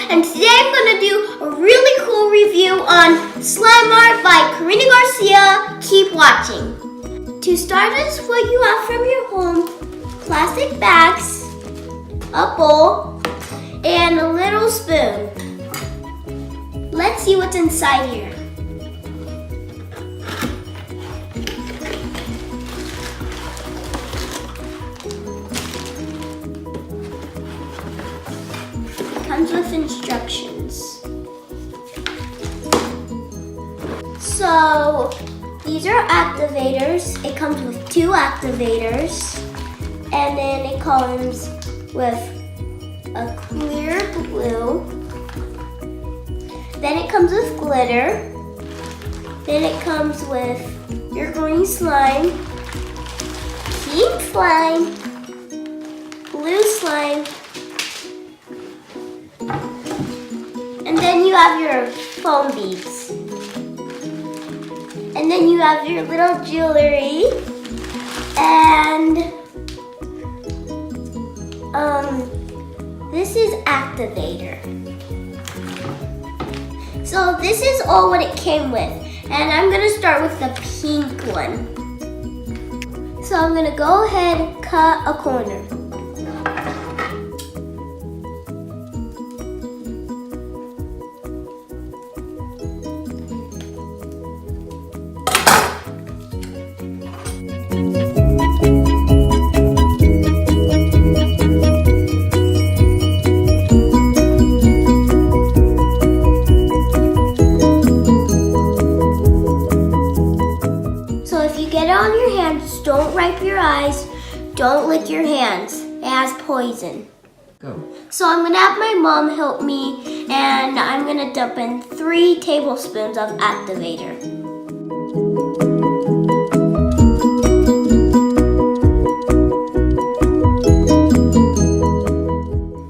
and today I'm going to do a really cool review on slime art by Karina Garcia. Keep watching. To start us, what you have from your home: plastic bags, a bowl, and a little spoon. Let's see what's inside here. Comes with instructions. So these are activators. It comes with 2 activators, and then it comes with a clear glue. Then it comes with glitter. Then it comes with your green slime, pink slime, blue slime, and then you have your foam beads. And then you have your little jewelry. And this is activator. So this is all what it came with. And I'm gonna start with the pink one. So I'm gonna go ahead and cut a corner. On your hands, don't wipe your eyes, don't lick your hands. It has poison. Go. So I'm gonna have my mom help me, and I'm gonna dump in 3 tablespoons of activator.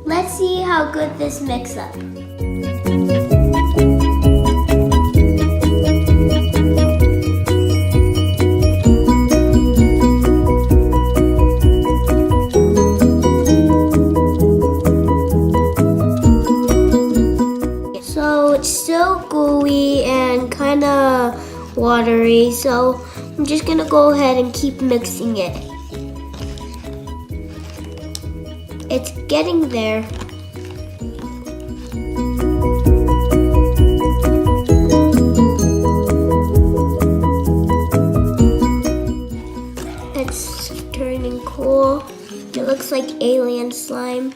Let's see how good this mix up. It's still gooey and kind of watery, so I'm just gonna go ahead and keep mixing it. It's getting there. It's turning cool. It looks like alien slime.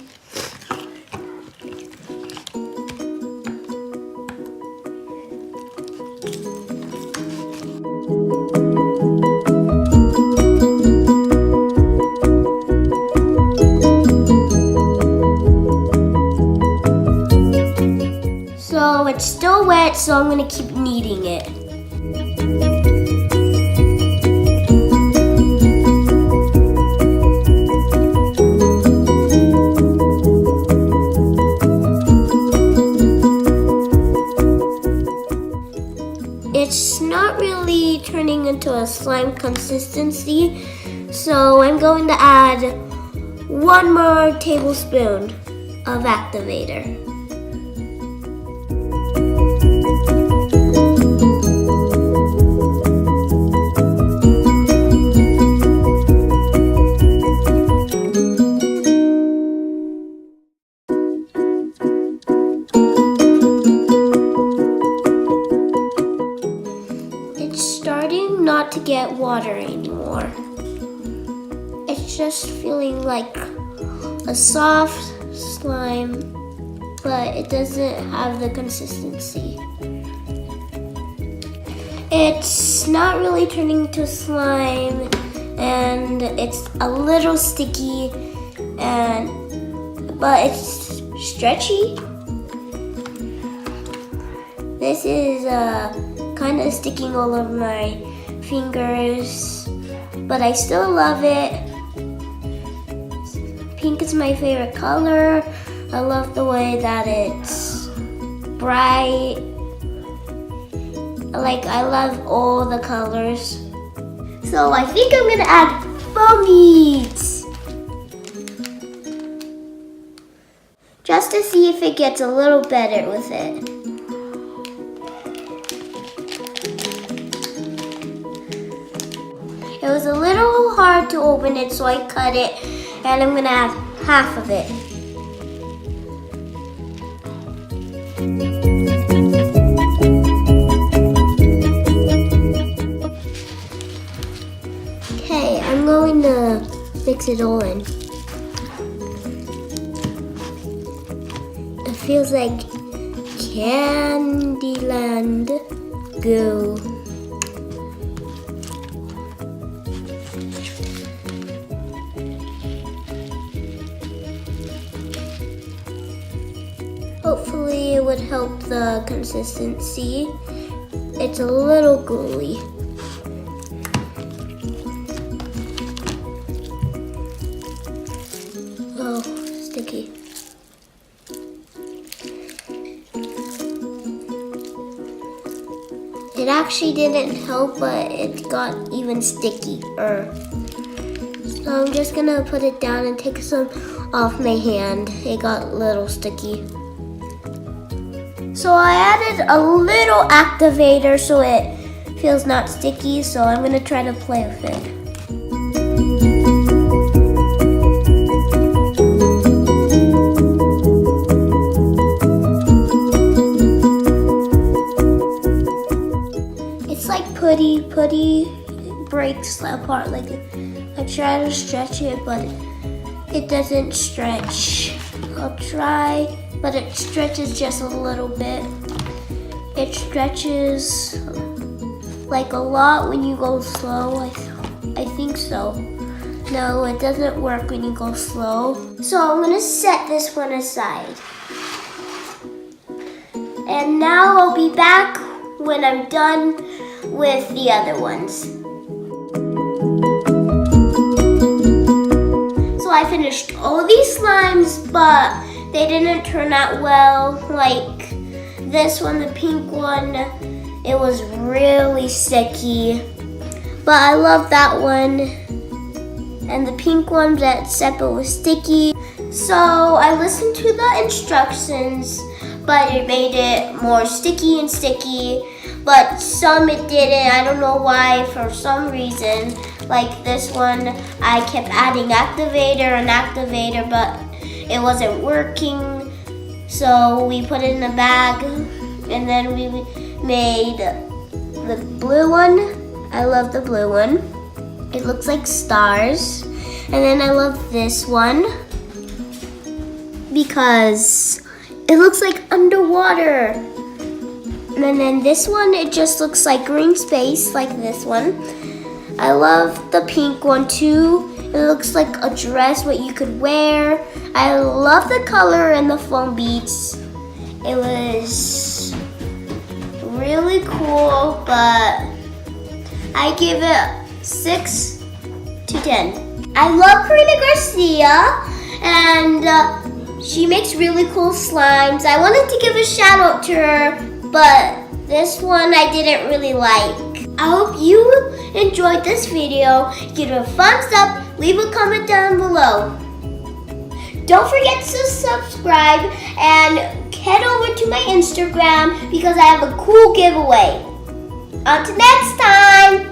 So it's still wet, so I'm gonna keep kneading it. It's not really turning into a slime consistency, so I'm going to add 1 more tablespoon of activator. Starting not to get water anymore. It's just feeling like a soft slime, but it doesn't have the consistency. It's not really turning to slime, and it's a little sticky, but it's stretchy. This is kind of sticking all over my fingers, but I still love it. Pink is my favorite color. I love the way that it's bright. I love all the colors. So I think I'm gonna add foam beads. just to see if it gets a little better with it. It was a little hard to open it, so I cut it, and I'm gonna have half of it. Okay, I'm going to mix it all in. It feels like Candyland goo. Hopefully it would help the consistency. It's a little gooey. Oh, sticky. It actually didn't help, but it got even stickier. So I'm just gonna put it down and take some off my hand. It got a little sticky. So I added a little activator so it feels not sticky, so I'm gonna try to play with it. It's like putty breaks apart. Like I try to stretch it, but it doesn't stretch. I'll try, but it stretches just a little bit. It stretches like a lot when you go slow. I think so. No, it doesn't work when you go slow. So I'm gonna set this one aside. And now I'll be back when I'm done with the other ones. So I finished all these slimes, but they didn't turn out well. Like this one, the pink one, it was really sticky. But I love that one. And the pink one that Seppa was sticky. So I listened to the instructions, but it made it more sticky and sticky. But some it didn't. I don't know why, for some reason. Like this one, I kept adding activator, but it wasn't working. So we put it in a bag, and then we made the blue one. I love the blue one. It looks like stars. And then I love this one because it looks like underwater. And then this one, it just looks like green space, like this one. I love the pink one too. It looks like a dress, what you could wear. I love the color and the foam beads. It was really cool, but I give it 6 to 10. I love Karina Garcia, and she makes really cool slimes. I wanted to give a shout out to her, but this one I didn't really like. I hope you enjoyed this video. Give it a thumbs up, leave a comment down below. Don't forget to subscribe and head over to my Instagram because I have a cool giveaway. Until next time.